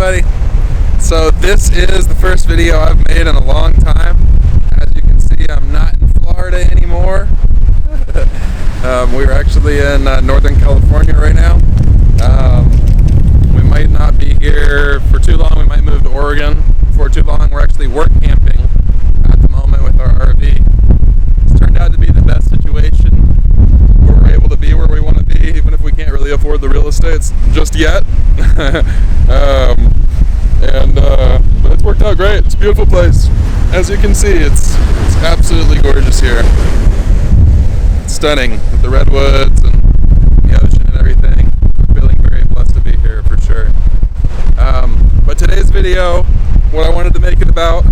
everybody. So this is the first video I've made in a long time. As you can see, I'm not in Florida anymore. We're actually in Northern California right now. We might not be here for too long. We might move to Oregon for too long. We're actually work camping at the moment with our RV. It's turned out to be the best situation. We're able to be where we want to be, even if we can't really afford the real estate just yet. But it's worked out great. It's a beautiful place. As you can see, it's absolutely gorgeous here. It's stunning with the redwoods and the ocean and everything. I'm feeling very blessed to be here for sure. But today's video, what I wanted to make it about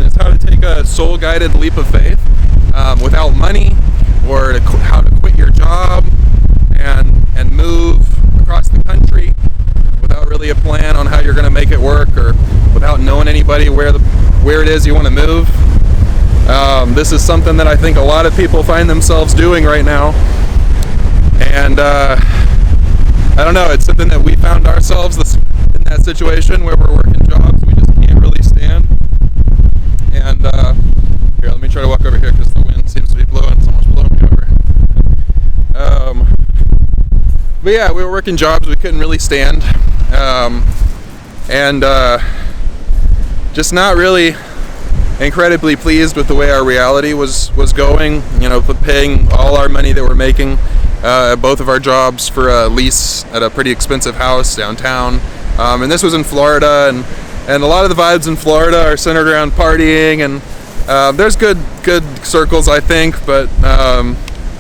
is how to take a soul-guided leap of faith without money, or how to quit your job and move across the country without really a plan on how you're going to make it work, or without knowing anybody where it is you want to move. This is something that I think a lot of people find themselves doing right now, and I don't know, it's something that we found ourselves in that situation where we're working jobs we just can't really stand. And here, let me try to walk over here because the wind seems to be blowing. It's almost blowing me over. But yeah, we were working jobs we couldn't really stand, and just not really incredibly pleased with the way our reality was going. You know, paying all our money that we're making at both of our jobs for a lease at a pretty expensive house downtown, and this was in Florida, and a lot of the vibes in Florida are centered around partying, and there's good circles, I think, but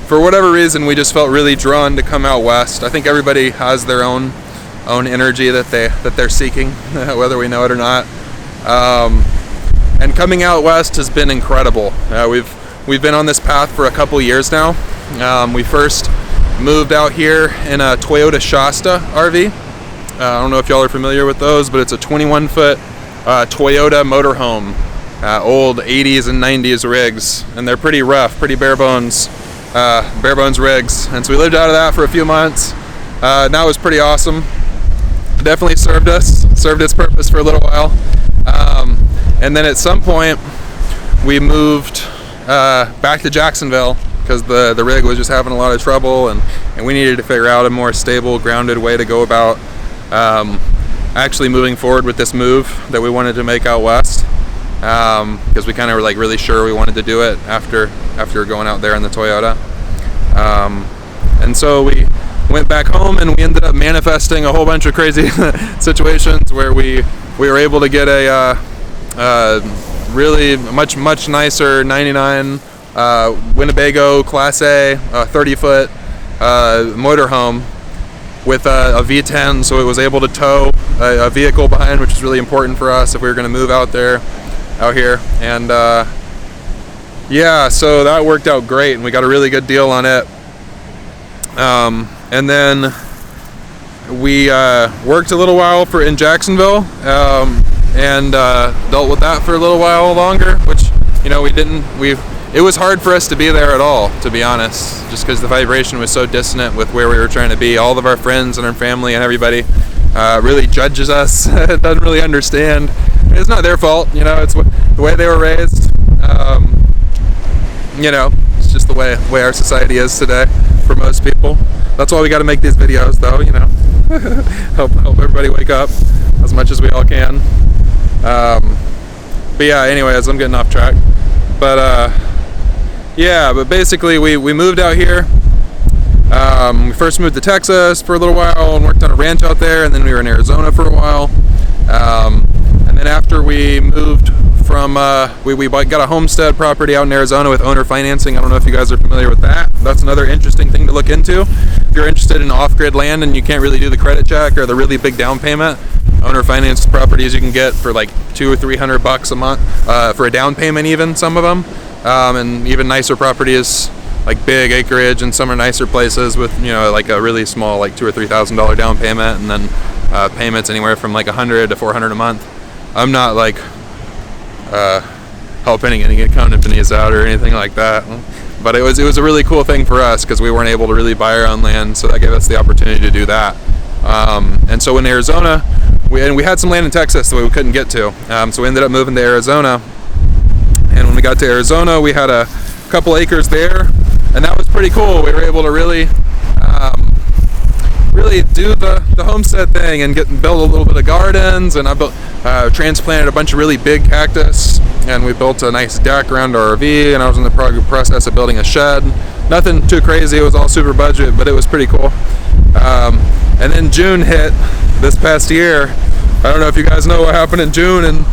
for whatever reason, we just felt really drawn to come out west. I think everybody has their own energy that they're seeking, whether we know it or not. And coming out west has been incredible. We've been on this path for a couple years now. We first moved out here in a Toyota Shasta RV. I don't know if y'all are familiar with those, but it's a 21-foot Toyota motorhome, old 80s and 90s rigs, and they're pretty rough, pretty bare bones rigs. And so we lived out of that for a few months. And that was pretty awesome. It definitely served its purpose for a little while. And then at some point we moved back to Jacksonville because the rig was just having a lot of trouble, and we needed to figure out a more stable, grounded way to go about actually moving forward with this move that we wanted to make out west, because we kind of were like really sure we wanted to do it after going out there in the Toyota. And so we went back home, and we ended up manifesting a whole bunch of crazy situations where we were able to get a really much nicer 99 Winnebago Class A 30-foot motorhome with a V10, so it was able to tow a vehicle behind, which is really important for us if we were going to move out here. And yeah, so that worked out great, and we got a really good deal on it. And then we worked a little while in Jacksonville, and dealt with that for a little while longer, which, you know, it was hard for us to be there at all, to be honest, just because the vibration was so dissonant with where we were trying to be. All of our friends and our family and everybody really judges us, doesn't really understand. It's not their fault, you know, it's the way they were raised. You know, it's just the way our society is today for most people. That's why we got to make these videos, though, you know. help everybody wake up as much as we all can. But yeah, anyways, I'm getting off track. But but basically we moved out here. We first moved to Texas for a little while and worked on a ranch out there, and then we were in Arizona for a while. And then after we moved from, we got a homestead property out in Arizona with owner financing. I don't know if you guys are familiar with that. That's another interesting thing to look into. If you're interested in off-grid land and you can't really do the credit check or the really big down payment, owner financed properties you can get for like $200 or $300 a month for a down payment, even some of them, and even nicer properties like big acreage, and some are nicer places with, you know, like a really small, like $2,000 or $3,000 down payment, and then payments anywhere from like $100 to $400 a month. I'm not like helping any companies out or anything like that, but it was a really cool thing for us because we weren't able to really buy our own land, so that gave us the opportunity to do that. And so in Arizona, we had some land in Texas that we couldn't get to, so we ended up moving to Arizona. And when we got to Arizona, we had a couple acres there, and that was pretty cool. We were able to really do the homestead thing and build a little bit of gardens, and I transplanted a bunch of really big cactus, and we built a nice deck around our RV, and I was in the process of building a shed. Nothing too crazy, it was all super budget, but it was pretty cool. And then June hit this past year. I don't know if you guys know what happened in June in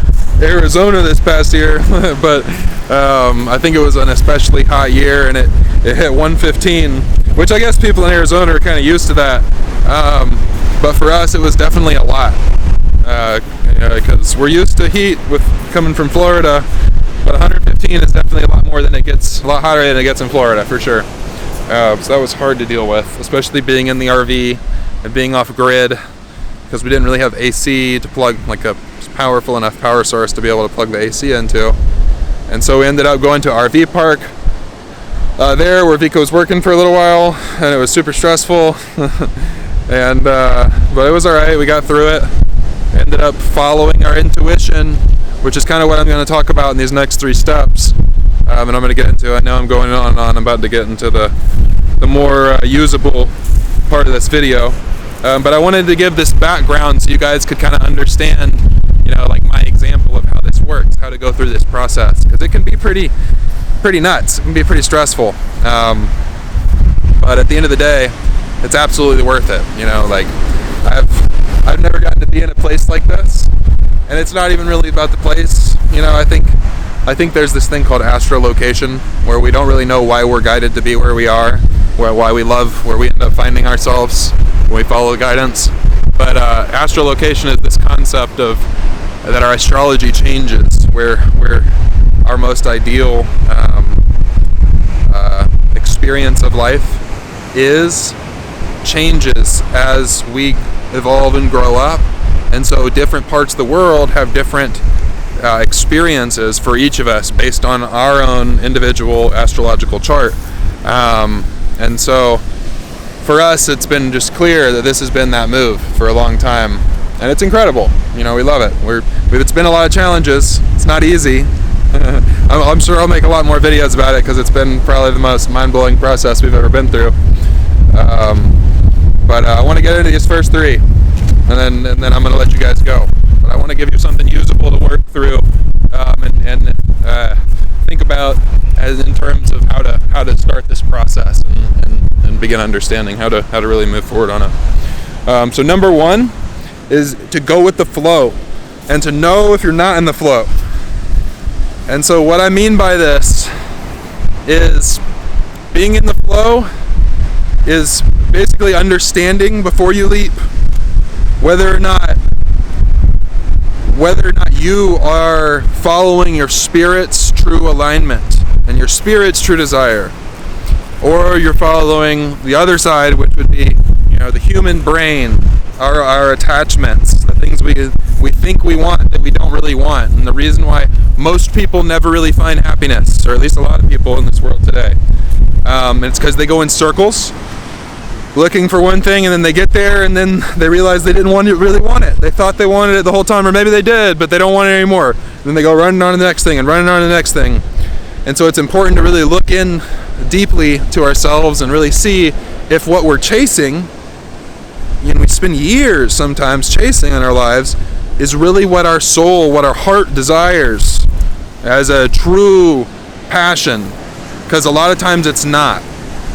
Arizona this past year, but I think it was an especially hot year, and it hit 115, which I guess people in Arizona are kind of used to that. But for us, it was definitely a lot, because we're used to heat with coming from Florida, but 115 is definitely a lot hotter than it gets in Florida, for sure. So that was hard to deal with, especially being in the RV and being off grid, because we didn't really have AC to plug, like a powerful enough power source to be able to plug the AC into. And so we ended up going to an RV park there where Vico was working for a little while, and it was super stressful. And but it was all right. We got through it. Ended up following our intuition, which is kind of what I'm going to talk about in these next 3 steps. And I'm going to get into. I know I'm going on and on. I'm about to get into the more usable part of this video. But I wanted to give this background so you guys could kind of understand, like my example of how this works, how to go through this process, because it can be pretty nuts. It can be pretty stressful. But at the end of the day, it's absolutely worth it. Like I've never gotten to be in a place like this, and it's not even really about the place. I think there's this thing called astrolocation, where we don't really know why we're guided to be where we are, why we love where we end up finding ourselves when we follow the guidance. But astrolocation is this concept of that our astrology changes, where our most ideal experience of life changes as we evolve and grow up. And so different parts of the world have different experiences for each of us based on our own individual astrological chart. And so for us, it's been just clear that this has been that move for a long time, and it's incredible. We love it. It's been a lot of challenges. It's not easy. I'm sure I'll make a lot more videos about it, because it's been probably the most mind-blowing process we've ever been through. But I want to get into these first 3, and then I'm going to let you guys go. But I want to give you something usable to work through, and think about as in terms of how to start this process and begin understanding how to really move forward on it. So number 1 is to go with the flow, and to know if you're not in the flow. And so what I mean by this is being in the flow is basically understanding before you leap whether or not you are following your spirit's true alignment and your spirit's true desire, or you're following the other side, which would be the human brain, our attachments, the things we think we want that we don't really want. And the reason why most people never really find happiness, or at least a lot of people in this world today, it's because they go in circles looking for one thing, and then they get there, and then they realize they didn't really want it. They thought they wanted it the whole time, or maybe they did, but they don't want it anymore. And then they go running on to the next thing and running on to the next thing. And so it's important to really look in deeply to ourselves and really see if what we're chasing, we spend years sometimes chasing in our lives, is really what our soul, what our heart desires as a true passion. Because a lot of times it's not.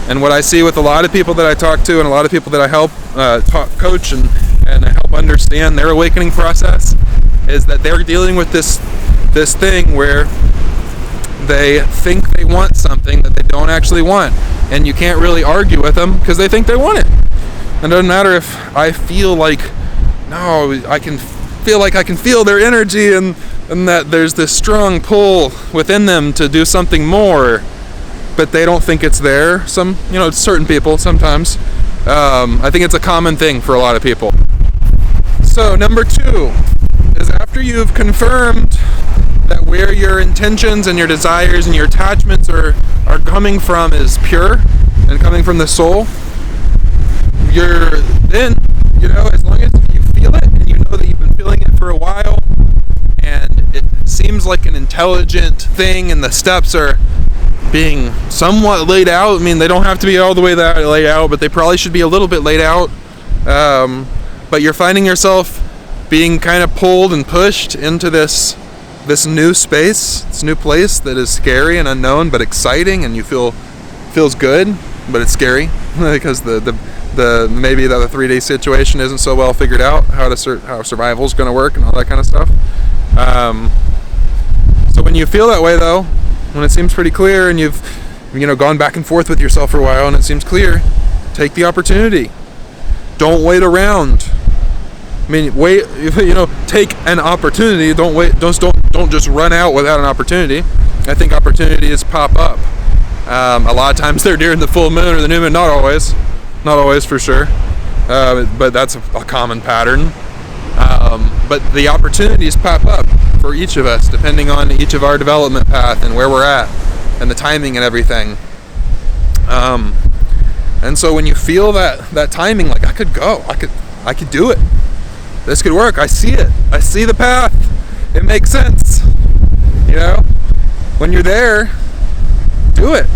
And what I see with a lot of people that I talk to, and a lot of people that I help coach and help understand their awakening process, is that they're dealing with this thing where they think they want something that they don't actually want, and you can't really argue with them because they think they want it. And it doesn't matter if I feel like, no, I can feel their energy, and that there's this strong pull within them to do something more, but they don't think it's there. Certain people sometimes. I think it's a common thing for a lot of people. So number 2 is, after you've confirmed that where your intentions and your desires and your attachments are coming from is pure and coming from the soul, you're then, as long as you feel it and you know that you've been intelligent thing, and the steps are being somewhat laid out. I mean, they don't have to be all the way that laid out, but they probably should be a little bit laid out. But you're finding yourself being kind of pulled and pushed into this new space, this new place that is scary and unknown, but exciting, and you feels good, but it's scary because the maybe the 3-day situation isn't so well figured out, how survival is going to work and all that kind of stuff. So when you feel that way, though, when it seems pretty clear, and you've gone back and forth with yourself for a while, and it seems clear, take the opportunity. Don't wait around. I mean, take an opportunity. Don't wait. Don't just run out without an opportunity. I think opportunities pop up. A lot of times they're during the full moon or the new moon. Not always for sure. But that's a common pattern. But the opportunities pop up for each of us, depending on each of our development path and where we're at, and the timing and everything. And so when you feel that timing, like I could go, I could do it. This could work. I see it. I see the path. It makes sense. When you're there, do it.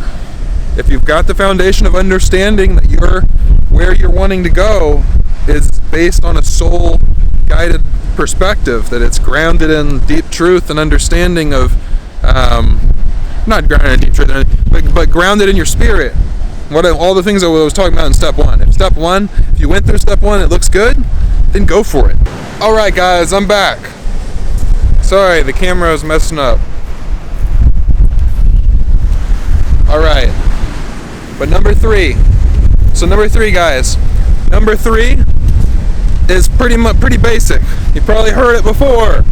If you've got the foundation of understanding that where you're wanting to go is based on a soul-guided perspective, that it's grounded in deep truth and understanding of, not grounded in deep truth, but grounded in your spirit. All the things that I was talking about in step 1. If you went through step 1, it looks good, then go for it. Alright guys, I'm back. Sorry, the camera is messing up. Alright. But number 3. So number 3, guys. Number 3 is pretty basic. You probably heard it before.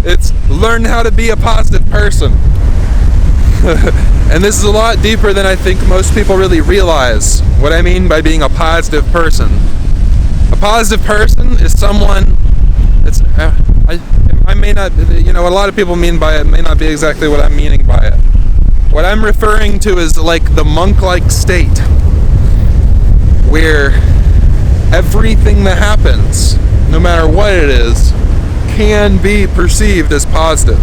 It's learn how to be a positive person. And this is a lot deeper than I think most people really realize what I mean by being a positive person. A positive person is someone that's, I may not, what a lot of people mean by it may not be exactly what I'm meaning by it. What I'm referring to is like the monk-like state, where everything that happens, no matter what it is, can be perceived as positive.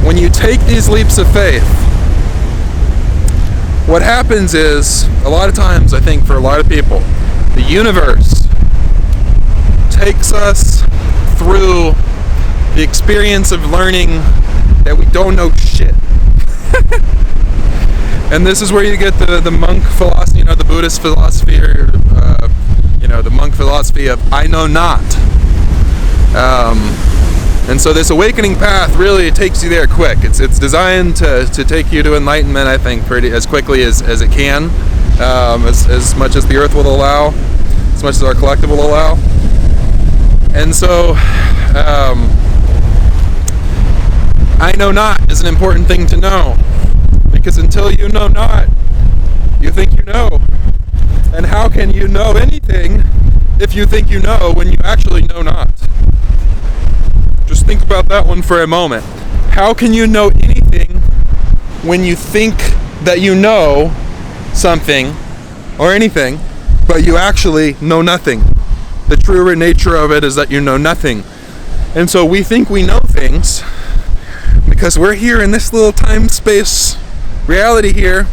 When you take these leaps of faith, what happens is, a lot of times, I think for a lot of people, the universe takes us through the experience of learning that we don't know shit. And this is where you get the monk philosophy, the Buddhist philosophy, or the monk philosophy of I know not. And so this awakening path really takes you there quick. It's designed to take you to enlightenment, I think, pretty as quickly as it can, as much as the earth will allow, as much as our collective will allow. And so, I know not is an important thing to know, because until you know not, you think you know. And how can you know anything if you think you know when you actually know not? Just think about that one for a moment. How can you know anything when you think that you know something or anything, but you actually know nothing? The true nature of it is that you know nothing. And so we think we know things because we're here in this little time-space reality here,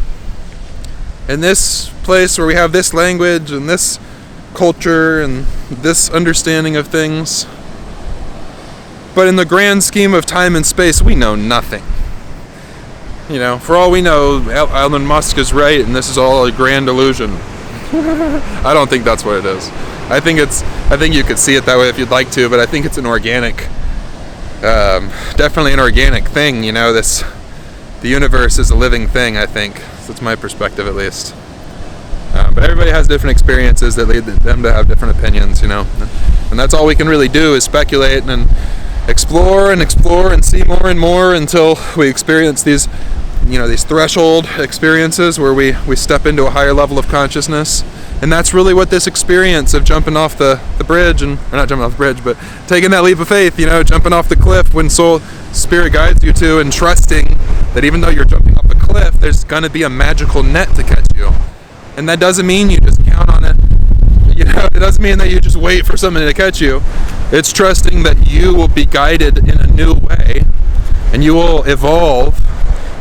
in this place where we have this language and this culture and this understanding of things. But in the grand scheme of time and space, we know nothing. For all we know, Elon Musk is right, and this is all a grand illusion. I don't think that's what it is. I think you could see it that way if you'd like to, but I think it's an organic, definitely an organic thing. The universe is a living thing. I think that's my perspective, at least. But everybody has different experiences that lead them to have different opinions, and that's all we can really do is speculate and explore and see more and more until we experience these threshold experiences where we step into a higher level of consciousness. And that's really what this experience of jumping off the bridge, or not jumping off the bridge, but taking that leap of faith, jumping off the cliff when spirit guides you to, and trusting that even though you're jumping off the cliff, there's going to be a magical net to catch you. And that doesn't mean you just count on it. It doesn't mean that you just wait for something to catch you. It's trusting that you will be guided in a new way, and you will evolve,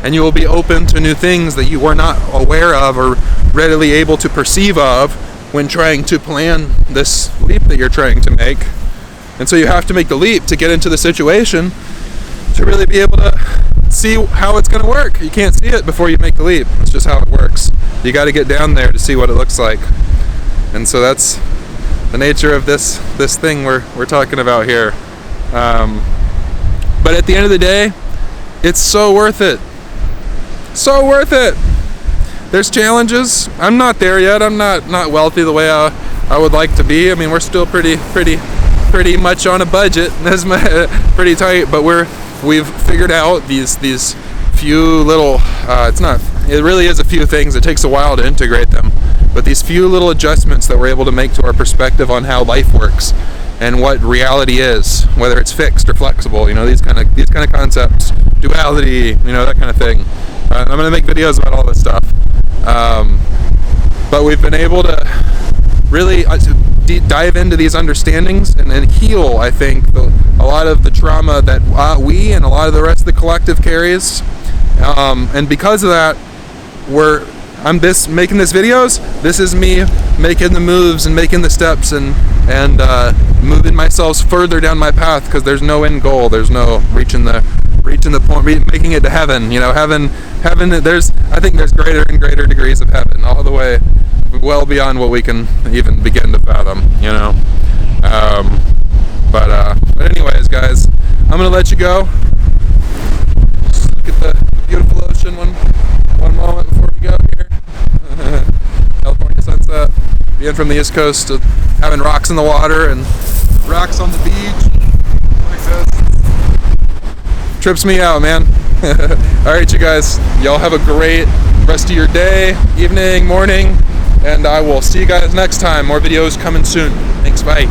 and you will be open to new things that you were not aware of or readily able to perceive of when trying to plan this leap that you're trying to make. And so you have to make the leap to get into the situation to really be able to see how it's going to work. You can't see it before you make the leap. It's just how it works. You got to get down there to see what it looks like. And so that's the nature of this thing we're talking about here. But at the end of the day, it's so worth it. So worth it. There's challenges. I'm not there yet. I'm not wealthy the way I would like to be. I mean, we're still pretty much on a budget. That's pretty tight. But we've figured out these few little. It really is a few things. It takes a while to integrate them. But these few little adjustments that we're able to make to our perspective on how life works and what reality is, whether it's fixed or flexible, these kind of concepts, duality, that kind of thing. I'm going to make videos about all this stuff. But we've been able to really dive into these understandings and heal, I think, a lot of the trauma that we and a lot of the rest of the collective carries. And because of that, I'm making these videos. This is me making the moves and making the steps and moving myself further down my path, because there's no end goal. There's no reaching the point, making it to heaven. Heaven. I think there's greater and greater degrees of heaven, all the way, well beyond what we can even begin to fathom. But anyways, guys, I'm gonna let you go. Just look at the beautiful ocean one moment before we go here. California sunset. Being from the East Coast, having rocks in the water and rocks on the beach like this trips me out, man. All right, you guys. Y'all have a great rest of your day, evening, morning, and I will see you guys next time. More videos coming soon. Thanks. Bye.